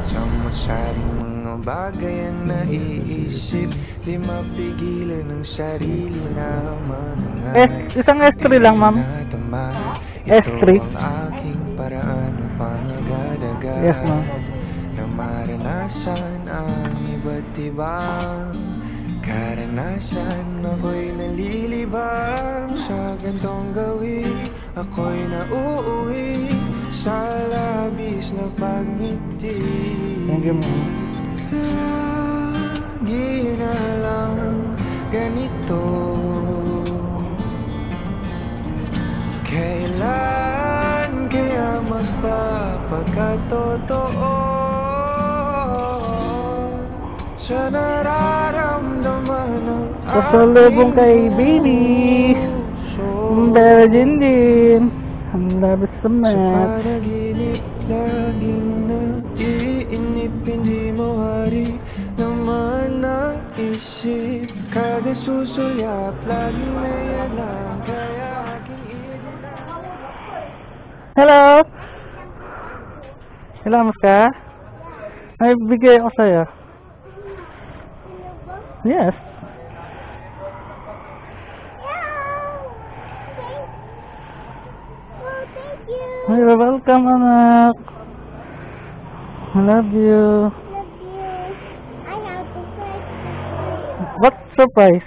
Samot-saring mga bagay ang naiisip, di mapigilan ng sarili na manangat. Isang S3 lang, ma'am. Ito S3. ang aking paraan upang Yes, ma'am. agad-agad na maranasan ang iba't ibang karanasan. Ako'y nalilibang sa gantong gawin, ako'y nauuwi sa labis na pagngiti. Thank you, ma'am. Lagi na lang ganito, kailan kaya magpapakatotoo sa nararamdaman ng Pasalubong kay Baby Virgin din. Ang labis sa sa mat. panaginip, laging naiinip, hindi mo hari naman ang isip. Kada susulyap, laging may adlang, kaya aking idinala. Hello? Hello, mas ka? May bigay ako sa'yo. Yes. You're welcome, anak. I love you. Love you. I have to say What surprise?